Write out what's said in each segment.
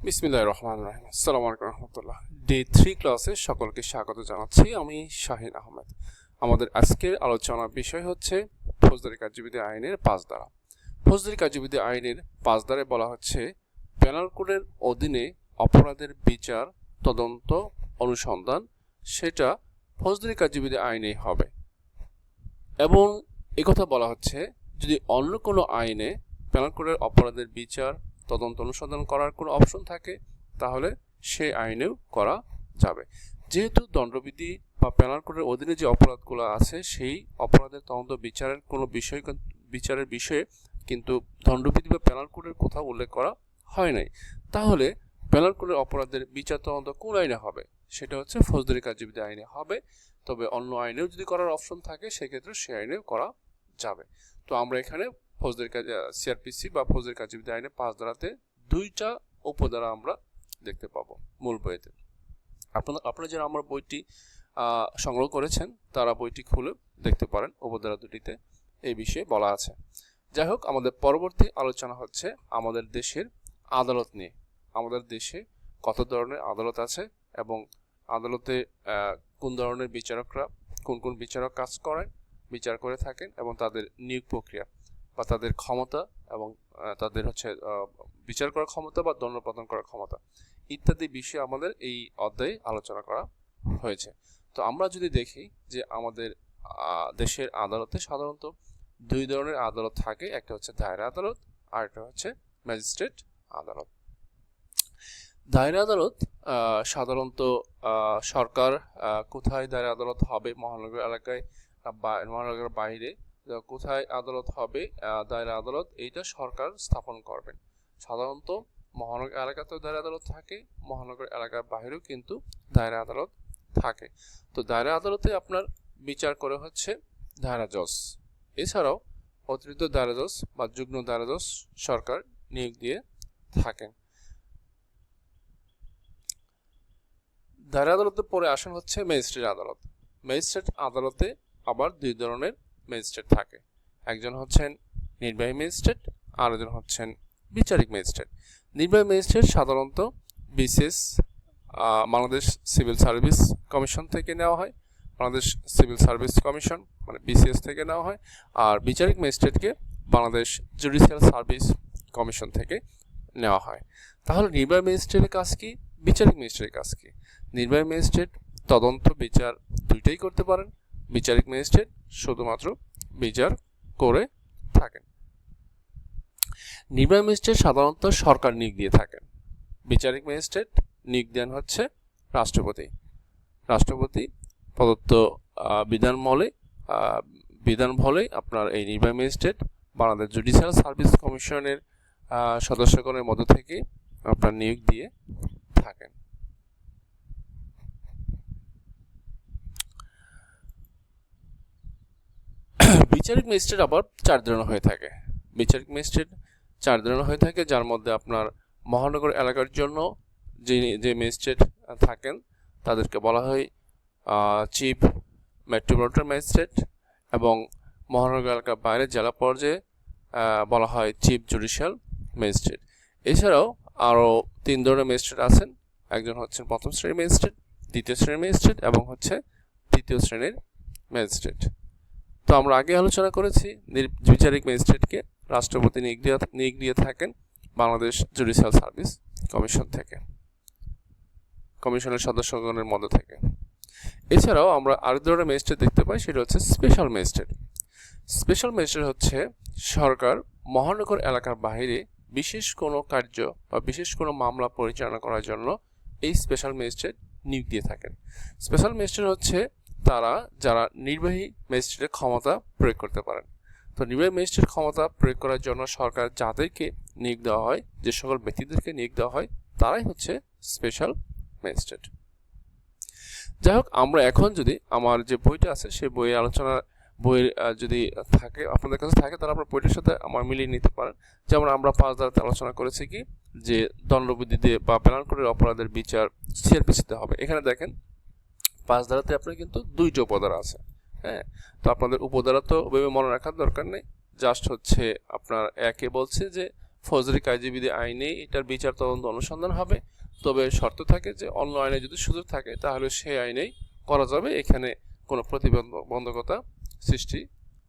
বিসমিল্লাহির রহমানির রহিম। আসসালামু আলাইকুম রহমতুল্লাহ। ডে 3 ক্লাসে সকলকে স্বাগত জানাচ্ছি। আমি শাহিন আহমেদ। আমাদের আজকের আলোচনার বিষয় হচ্ছে ফৌজদারি কার্যবিধি আইনের 5 ধারা। ফৌজদারি কার্যবিধি আইনের 5 ধারায় বলা হচ্ছে পেনাল কোডের অধীনে অপরাধের বিচার, তদন্ত, অনুসন্ধান সেটা ফৌজদারি কার্যবিধি আইনেই হবে। এবং একথা বলা হচ্ছে যদি অন্য কোনো আইনে পেনাল কোডের অপরাধের বিচার, তদন্ত, অনুসন্ধান করার কোনো অপশন থাকে তাহলে সেই আইনেও করা যাবে। যেহেতু দণ্ডবিধি বা পেনাল কোডের অধীনে যে অপরাধগুলো আছে সেই অপরাধের তদন্ত বিচারের কোনো বিচারের বিষয়ে কিন্তু দণ্ডবিধি বা পেনাল কোডের কোথাও উল্লেখ করা হয় নাই, তাহলে পেনাল কোডের অপরাধের বিচার তদন্ত কোন আইনে হবে? সেটা হচ্ছে ফৌজদারি কার্যবিধি আইনে হবে। তবে অন্য আইনেও যদি করার অপশন থাকে সেক্ষেত্রে সেই আইনেও করা যাবে। তো আমরা এখানে ফৌজদারি সিআরপিসি বা ফৌজদারি কার্যবিধি আইনে 5 ধারাতে 2টা উপধারা আমরা দেখতে পাবো মূল বইতে। আপনারা যারা আমার বইটি সংগ্রহ করেছেন তারা বইটি খুলে দেখতে পারেন, উপধারা দুটিতে এই বিষয়ে বলা আছে। যাই হোক, আমাদের পরবর্তী আলোচনা হচ্ছে আমাদের দেশের আদালত নিয়ে। আমাদের দেশে কত ধরনের আদালত আছে এবং আদালতে কোন ধরনের বিচারকরা, কোন কোন বিচারক কাজ করেন, বিচার করে থাকেন এবং তাদের নিয়োগ প্রক্রিয়া বা তাদের ক্ষমতা এবং তাদের হচ্ছে বিচার করার ক্ষমতা বা দণ্ড প্রদান করার ক্ষমতা ইত্যাদি বিষয়ে আমাদের এই অধ্যায়ে আলোচনা করা হয়েছে। তো আমরা যদি দেখি যে আমাদের দেশের আদালতে সাধারণত 2 ধরনের আদালত থাকে, একটা হচ্ছে দায়রা আদালত আর একটা হচ্ছে ম্যাজিস্ট্রেট আদালত। দায়রা আদালত সাধারণত সরকার কোথায় দায়রা আদালত হবে, মহানগর এলাকায় বা মহানগরের বাইরে কোথায় আদালত হবে দায়রা আদালত, এইটা সরকার স্থাপন করবেন। সাধারণত মহানগর এলাকাতেও দায়রা আদালত থাকে, মহানগর এলাকার বাইরেও কিন্তু দায়রা আদালত থাকে। তো দায়রা আদালতে আপনার বিচার করে হচ্ছে দায়রা জজ। এছাড়াও অতিরিক্ত দায়রা জজ বা যুগ্ম দায়রা জজ সরকার নিয়োগ দিয়ে থাকেন। দায়রা আদালতে পরে আসেন হচ্ছে ম্যাজিস্ট্রেট আদালত। ম্যাজিস্ট্রেট আদালতে আবার 2 ধরনের ম্যাজিস্ট্রেট থাকে, একজন হচ্ছেন নির্বাহী ম্যাজিস্ট্রেট আর একজন হচ্ছেন বিচারিক ম্যাজিস্ট্রেট। নির্বাহী ম্যাজিস্ট্রেট সাধারণত BCS Bangladesh civil service commission থেকে নেওয়া হয়, বাংলাদেশ সিভিল সার্ভিস কমিশন মানে বিসিএস থেকে নেওয়া হয়। আর বিচারিক ম্যাজিস্ট্রেটকে বাংলাদেশ জুডিশিয়াল সার্ভিস কমিশন থেকে নেওয়া হয়। তাহলে নির্বাহী ম্যাজিস্ট্রেটের কাজ কি, বিচারিক ম্যাজিস্ট্রেটের কাজ কি? নির্বাহী ম্যাজিস্ট্রেট তদন্ত বিচার দুইটাই করতে পারেন, বিচারিক ম্যাজিস্ট্রেট শুধুমাত্র বিচার করে থাকেন। নির্বাহী ম্যাজিস্ট্রেট সাধারণত সরকার নিয়োগ দিয়ে থাকেন, বিচারিক ম্যাজিস্ট্রেট নিয়োগ দেন হচ্ছে রাষ্ট্রপতি প্রদত্ত বিধান বলে আপনার এই নির্বাহী ম্যাজিস্ট্রেট বাংলাদেশ জুডিশিয়াল সার্ভিস কমিশনের সদস্যগণের মধ্য থেকে আপনার নিয়োগ দিয়ে থাকেন। বিচারিক ম্যাজিস্ট্রেট আবার 4 ধরনের হয়ে থাকে। বিচারিক ম্যাজিস্ট্রেট 4 ধরনের হয়ে থাকে, যার মধ্যে আপনার মহানগর এলাকার জন্য যে ম্যাজিস্ট্রেট থাকেন তাদেরকে বলা হয় চিফ মেট্রোপলিটন ম্যাজিস্ট্রেট, এবং মহানগর এলাকার বাইরে জেলা পর্যায়ে বলা হয় চিফ জুডিশিয়াল ম্যাজিস্ট্রেট। এছাড়াও আরও 3 ধরনের ম্যাজিস্ট্রেট আছেন, একজন হচ্ছেন প্রথম শ্রেণীর ম্যাজিস্ট্রেট, দ্বিতীয় শ্রেণীর ম্যাজিস্ট্রেট এবং হচ্ছে তৃতীয় শ্রেণীর ম্যাজিস্ট্রেট। তো আমরা আগে আলোচনা করেছি বিচারিক ম্যাজিস্ট্রেটকে রাষ্ট্রপতি নিয়োগ দিয়ে থাকেন বাংলাদেশ জুডিশিয়াল সার্ভিস কমিশন থেকে, কমিশনের সদস্যগণের মধ্য থেকে। এছাড়াও আমরা আরেক ধরনের ম্যাজিস্ট্রেট দেখতে পাই, সেটা হচ্ছে স্পেশাল ম্যাজিস্ট্রেট। স্পেশাল ম্যাজিস্ট্রেট হচ্ছে সরকার মহানগর এলাকার বাইরে বিশেষ কোনো কার্য বা বিশেষ কোনো মামলা পরিচালনা করার জন্য এই স্পেশাল ম্যাজিস্ট্রেট নিয়োগ দিয়ে থাকেন। স্পেশাল ম্যাজিস্ট্রেট হচ্ছে তারা যারা নির্বাহী ম্যাজিস্ট্রেটের ক্ষমতা প্রয়োগ করতে পারেন। তো নির্বাহী ম্যাজিস্ট্রেট ক্ষমতা প্রয়োগ করার জন্য সরকার যাদেরকে নিয়োগ দেওয়া হয়, যে সকল ব্যক্তিদেরকে নিয়োগ দেওয়া হয়, তারাই হচ্ছে স্পেশাল ম্যাজিস্ট্রেট। যাই হোক, আমরা এখন যদি আমার যে বইটা আছে সেই বইয়ের যদি থাকে আপনাদের কাছে থাকে তাহলে আপনার বইটার সাথে আমার মিলিয়ে নিতে পারেন। যেমন আমরা 5 ধারাতে আলোচনা করেছি কি যে দণ্ডবিধিতে বা পেনাল কোডের অপরাধের বিচার সিআরপিসিতে হবে। এখানে দেখেন 5 ধারাতে আপনার কিন্তু 2টা উপধারা আছে। হ্যাঁ, তো আপনাদের উপধারা তো ওইভাবে মনে রাখার দরকার নেই, জাস্ট হচ্ছে আপনার একে বলছে যে ফৌজদারি কার্যবিধি আইনে এটার বিচার তদন্ত অনুসন্ধান হবে, তবে শর্ত থাকে যে অন্য আইনে যদি সুযোগ থাকে তাহলে সেই আইনেই করা যাবে, এখানে কোনো প্রতিবন্ধকতা সৃষ্টি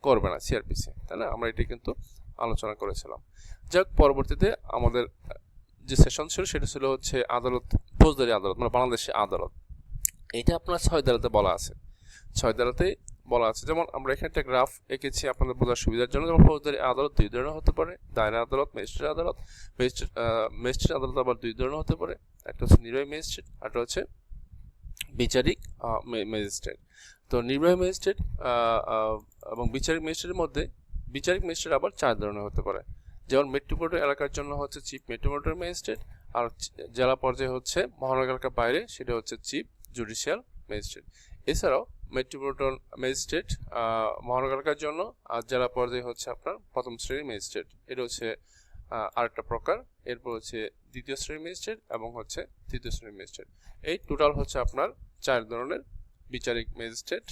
করবে না সিআরপিসি, তাই না? আমরা এটি কিন্তু আলোচনা করেছিলাম। যাক, পরবর্তীতে আমাদের যে সেশন ছিল সেটা ছিল হচ্ছে আদালত, ফৌজদারি আদালত মানে বাংলাদেশে আদালত। এটা আপনার 6 ধারাতে বলা আছে, 6 ধারাতে বলা আছে। যেমন আমরা এখানে একটা গ্রাফ এঁকেছি আপনাদের বোঝার সুবিধার জন্য। যেমন ফৌজদারি আদালত 2 ধরনের হতে পারে, দায়রা আদালত, ম্যাজিস্ট্রেট আদালত। ম্যাজিস্ট্রেট আদালত আবার 2 ধরনের হতে পারে, একটা হচ্ছে নির্বাহী ম্যাজিস্ট্রেট, একটা হচ্ছে বিচারিক ম্যাজিস্ট্রেট। তো নির্বাহী ম্যাজিস্ট্রেট এবং বিচারিক ম্যাজিস্ট্রেটের মধ্যে বিচারিক ম্যাজিস্ট্রেট আবার 4 ধরনের হতে পারে। যেমন মেট্রোপলিটন এলাকার জন্য হচ্ছে চিফ মেট্রোপলিটন ম্যাজিস্ট্রেট, আর জেলা পর্যায়ে হচ্ছে মহানগর এলাকার বাইরে সেটা হচ্ছে চিফ জুডিশিয়াল ম্যাজিস্ট্রেট। এছাড়াও মেট্রোপলিটন ম্যাজিস্ট্রেট মহানগর এলাকার জন্য, আর জেলা পর্যায়ে হচ্ছে আপনার প্রথম শ্রেণীর ম্যাজিস্ট্রেট, এটা হচ্ছে আরেকটা প্রকার। এরপর হচ্ছে দ্বিতীয় শ্রেণীর ম্যাজিস্ট্রেট এবং হচ্ছে তৃতীয় শ্রেণীর ম্যাজিস্ট্রেট। এই টোটাল হচ্ছে আপনার 4 ধরনের বিচারিক ম্যাজিস্ট্রেট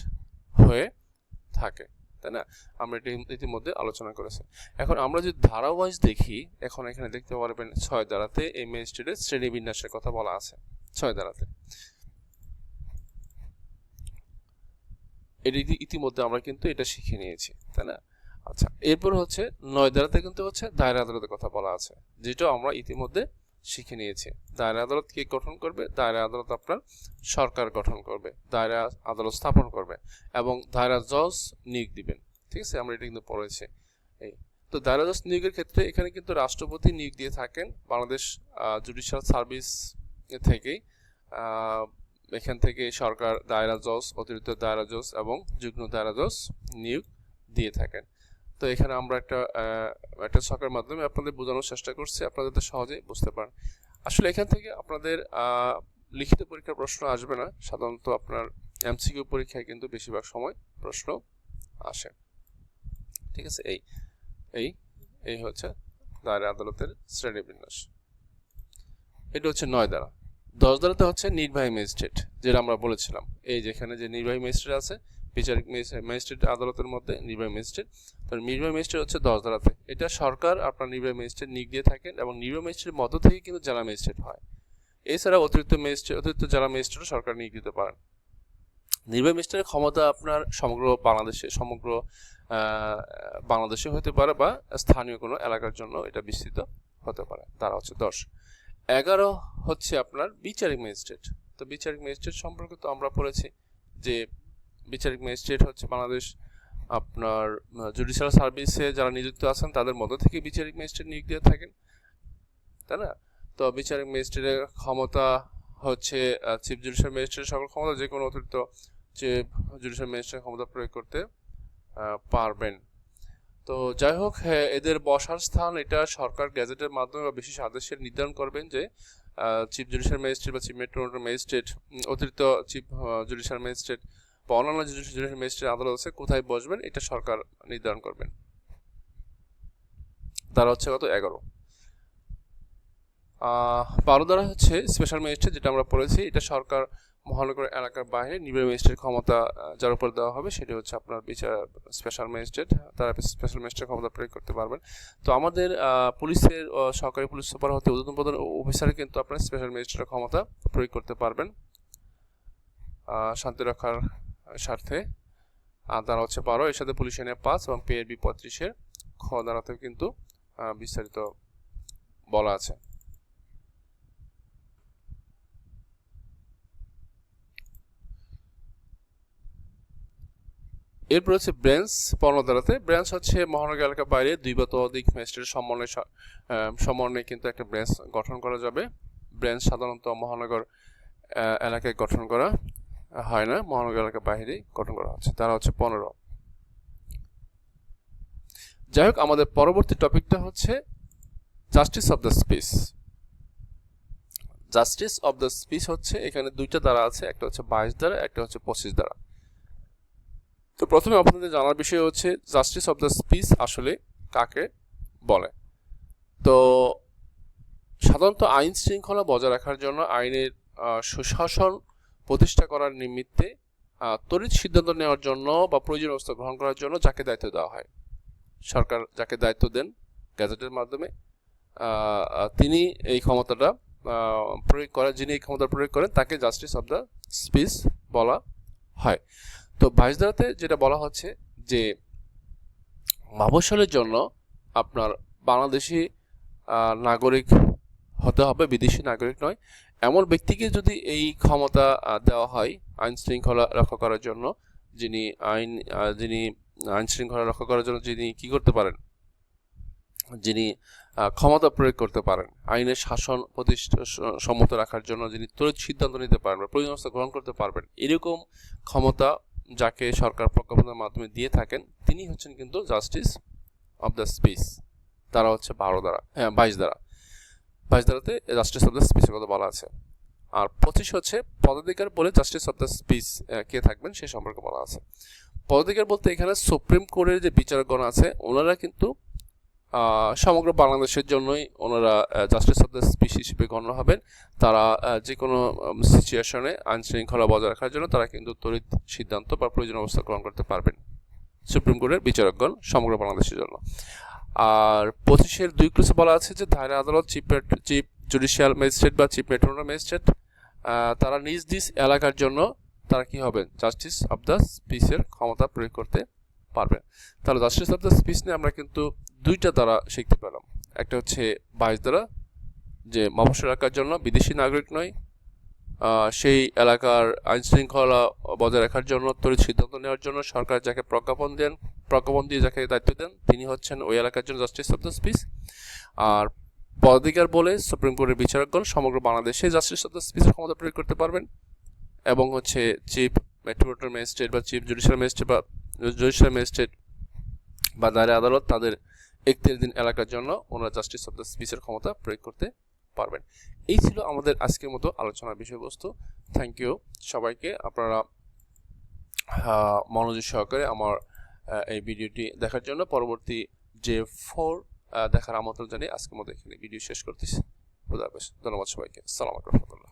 হয়ে থাকে, তাই না? আমরা এটি ইতিমধ্যে আলোচনা করেছি। এখন আমরা যদি ধারা ওয়াইজ দেখি, এখন এখানে দেখতে পারবেন 6 ধারাতে এই ম্যাজিস্ট্রেটের শ্রেণীবিন্যাসের কথা বলা আছে 6 ধারাতে। এটি ইতিমধ্যে আমরা কিন্তু এটা শিখে নিয়েছি, তাই না? আচ্ছা, এরপর হচ্ছে 9 ধারাতে কিন্তু হচ্ছে দায়রা আদালতের কথা বলা আছে, যেটা আমরা ইতিমধ্যে শিখে নিয়েছি। দায়রা আদালত কে গঠন করবে? দায়রা আদালত আপনার সরকার গঠন করবে, দায়রা আদালত স্থাপন করবে এবং দায়রা জজ নিয়োগ দিবেন। ঠিক আছে, আমরা এটা কিন্তু পড়েছি। এই তো দায়রা জজ নিয়োগের ক্ষেত্রে এখানে কিন্তু রাষ্ট্রপতি নিয়োগ দিয়ে থাকেন বাংলাদেশ জুডিশিয়াল সার্ভিস থেকেই। এখান থেকে সরকার দায়রা জজ, অতিরিক্ত দায়রা জজ এবং যুগ্ম দায়রা জজ নিয়োগ দিয়ে থাকেন। তো এখানে আমরা একটা ছকের মাধ্যমে আপনাদের বোঝানোর চেষ্টা করছি, আপনারা যাতে সহজে বুঝতে পারেন। আসলে এখান থেকে আপনাদের লিখিত পরীক্ষার প্রশ্ন আসবে না, সাধারণত আপনার এমসিকিউ পরীক্ষায় কিন্তু বেশিরভাগ সময় প্রশ্ন আসে। ঠিক আছে, এই হচ্ছে দায়রা আদালতের শ্রেণীবিন্যাস। এটা হচ্ছে 9 ধারা। 10 ধারাতে হচ্ছে নির্বাহী ম্যাজিস্ট্রেট, যেটা আমরা বলেছিলাম। এই যেখানে যে নির্বাহী ম্যাজিস্ট্রেট আছে, বিচারিক ম্যাজিস্ট্রেট আদালতের মধ্যে নির্বাহী ম্যাজিস্ট্রেট, তো নির্বাহী ম্যাজিস্ট্রেট হচ্ছে 10 ধারাতে। এটা সরকার আপনার নির্বাহী ম্যাজিস্ট্রেট নিয়োগ দিয়ে থাকেন এবং নির্বাহী ম্যাজিস্ট্রেটের মধ্য থেকে কিন্তু জেলা ম্যাজিস্ট্রেট হয়। এছাড়া অতিরিক্ত জেলা ম্যাজিস্ট্রেটও সরকার নিয়োগ দিতে পারেন। নির্বাহী ম্যাজিস্ট্রেটের ক্ষমতা আপনার সমগ্র বাংলাদেশে হতে পারে বা স্থানীয় কোনো এলাকার জন্য এটা বিস্তৃত হতে পারে। তারা হচ্ছে 10। 11 হচ্ছে আপনার বিচারিক ম্যাজিস্ট্রেট। তো বিচারিক ম্যাজিস্ট্রেট সম্পর্কে তো আমরা পড়েছি যে বিচারিক ম্যাজিস্ট্রেট হচ্ছে বাংলাদেশ আপনার জুডিশিয়াল সার্ভিসে যারা নিযুক্ত আছেন তাদের মধ্য থেকে বিচারিক ম্যাজিস্ট্রেট নিয়োগ দিয়ে থাকেন, তাই না? তো বিচারিক ম্যাজিস্ট্রেটের ক্ষমতা হচ্ছে চিফ জুডিশিয়াল ম্যাজিস্ট্রেট সকল ক্ষমতা যে কোনো অতিরিক্ত চিফ জুডিশিয়াল ম্যাজিস্ট্রেট ক্ষমতা প্রয়োগ করতে পারবেন। তো যাই হোক, এদের বসার স্থান এটা সরকার গ্যাজেটের মাধ্যমে বা বিশেষ আদেশে নির্ধারণ করবেন যে চিফ জুডিশিয়াল ম্যাজিস্ট্রেট বা চিফ মেট্রোপলিটন ম্যাজিস্ট্রেট, অতিরিক্ত চিফ জুডিশিয়াল ম্যাজিস্ট্রেট বা অন্যান্য জুডিশিয়াল ম্যাজিস্ট্রেট আদালত আছে কোথায় বসবেন এটা সরকার নির্ধারণ করবেন। তারা হচ্ছে কত? 11। 12 দ্বারা হচ্ছে স্পেশাল ম্যাজিস্ট্রেট, যেটা আমরা পড়েছি। এটা সরকার মহানগর এলাকার বাইরে নির্বাহী ম্যাজিস্ট্রেট ক্ষমতা যার উপর দেওয়া হবে সেটি হচ্ছে আপনার স্পেশাল ম্যাজিস্ট্রেট, তারা স্পেশাল ম্যাজিস্ট্রেট ক্ষমতা প্রয়োগ করতে পারবেন। তো আমাদের পুলিশের সরকারি পুলিশ সুপার হতে ঊর্ধ্বতন পদের অফিসারে কিন্তু আপনার স্পেশাল ম্যাজিস্ট্রেট ক্ষমতা প্রয়োগ করতে পারবেন শান্তি রক্ষার স্বার্থে। আর তারা হচ্ছে 12, এর সাথে পুলিশ আইনে 5 এবং PRB 35-এর খ ধারাতেও কিন্তু বিস্তারিত বলা আছে। এরপর হচ্ছে ব্রাঞ্চ 15 ধারাতে। ব্রাঞ্চ হচ্ছে মহানগর এলাকার বাইরে 2 বা ততোধিক ম্যাজিস্ট্রেটের সমন্বয়ে কিন্তু একটা ব্রাঞ্চ গঠন করা যাবে। ব্রাঞ্চ সাধারণত মহানগর এলাকায় গঠন করা হয় না, মহানগর এলাকার বাইরে গঠন করা হচ্ছে। তারা হচ্ছে 15। যাই হোক, আমাদের পরবর্তী টপিকটা হচ্ছে justice of the speech. Justice of the speech হচ্ছে এখানে 2টা ধারা আছে, একটা হচ্ছে 22 ধারা, একটা হচ্ছে 25 ধারা। তো প্রথমে আপনাদের জানার বিষয় হচ্ছে জাস্টিস অফ দ্য স্পিচ আসলে কাকে বলে। তো সাধারণত আইন শৃঙ্খলা বজায় রাখার জন্য আইনের সুশাসন প্রতিষ্ঠা করার নিমিত্তে তড়িৎ সিদ্ধান্ত নেওয়ার জন্য বা প্রয়োজনীয় ব্যবস্থা গ্রহণ করার জন্য যাকে দায়িত্ব দেওয়া হয়, সরকার যাকে দায়িত্ব দেন গ্যাজেটের মাধ্যমে তিনি এই ক্ষমতাটা প্রয়োগ করেন, যিনি এই ক্ষমতা প্রয়োগ করেন তাকে জাস্টিস অফ দ্য স্পিচ বলা হয়। তো 22 ধারাতে যেটা বলা হচ্ছে যে মফস্বলের জন্য আপনার বাংলাদেশি নাগরিক হতে হবে, বিদেশি নাগরিক নয়। এমন ব্যক্তিকে যদি এই ক্ষমতা দেওয়া হয় আইন শৃঙ্খলা রক্ষা করার জন্য, যিনি আইন শৃঙ্খলা রক্ষা করার জন্য যিনি কি করতে পারেন, যিনি ক্ষমতা প্রয়োগ করতে পারেন, আইনের শাসন প্রতিষ্ঠা সম্মত রাখার জন্য যিনি তড়িৎ সিদ্ধান্ত নিতে পারেন বা প্রয়োজনীয় ব্যবস্থা গ্রহণ করতে পারবেন, এরকম ক্ষমতা যাকে সরকার প্রজ্ঞাপনের মাধ্যমে দিয়ে থাকেন তিনি হচ্ছেন কিন্তু জাস্টিস অফ দ্য স্পিচ। তারা হচ্ছে 22 ধারাতে জাস্টিস অফ দ্য স্পিচের কথা বলা আছে। আর 25 হচ্ছে পদাধিকার বলে জাস্টিস অফ দ্য স্পিচ কে থাকবেন সে সম্পর্কে বলা আছে। পদাধিকার বলতে এখানে সুপ্রিম কোর্টের যে বিচারকগণ আছে ওনারা কিন্তু সমগ্র বাংলাদেশের জন্যই ওনারা জাস্টিস অফ দ্য স্পিচ হিসেবে গণ্য হবেন। তারা যে কোনো সিচুয়েশনে আইন শৃঙ্খলা বজায় রাখার জন্য তারা কিন্তু তড়িৎ সিদ্ধান্ত বা প্রয়োজনীয় অবস্থা গ্রহণ করতে পারবেন, সুপ্রিম কোর্টের বিচারকগণ সমগ্র বাংলাদেশের জন্য। আর 25-এর 2 ক্লসে বলা আছে যে দায়রা আদালত, চিফ জুডিশিয়াল ম্যাজিস্ট্রেট বা চিফ মেট্রোপলিটন ম্যাজিস্ট্রেট তারা নিজ নিজ এলাকার জন্য তারা কি হবেন, জাস্টিস অফ দ্য স্পিচের ক্ষমতা প্রয়োগ করতে পারবেন। তাহলে জাস্টিস অফ দ্য স্পিচ নিয়ে আমরা কিন্তু 2টা দ্বারা শিখতে পেলাম। একটা হচ্ছে 22 দ্বারা, যে মফস্বল এলাকার জন্য বিদেশি নাগরিক নয়, সেই এলাকার আইন শৃঙ্খলা বজায় রাখার জন্য তড়িৎ সিদ্ধান্ত নেওয়ার জন্য সরকার যাকে প্রজ্ঞাপন দিয়ে যাকে দায়িত্ব দেন তিনি হচ্ছেন ওই এলাকার জন্য জাস্টিস অফ দ্য স্পিচ। আর পদাধিকার বলে সুপ্রিম কোর্টের বিচারকগণ সমগ্র বাংলাদেশে জাস্টিস অফ দ্য স্পিচের ক্ষমতা প্রয়োগ করতে পারবেন। এবং হচ্ছে চিফ মেট্রোপলিটন ম্যাজিস্ট্রেট বা চিফ জুডিশিয়াল ম্যাজিস্ট্রেট বা দায়রা আদালত তাদের 31 এলাকার জন্য ওনারা জাস্টিস অফ দ্য স্পিচের ক্ষমতা প্রয়োগ করতে পারবেন। এই ছিল আমাদের আজকের মতো আলোচনার বিষয়বস্তু। থ্যাংক ইউ সবাইকে, আপনারা মনোযোগ সহকারে আমার এই ভিডিওটি দেখার জন্য। পরবর্তী যে 4 দেখার আমন্ত্রণ জানিয়ে আজকের মতো এখানে ভিডিও শেষ করতেছি। খোদা হাফেজ, ধন্যবাদ সবাইকে। আসসালামু আলাইকুম।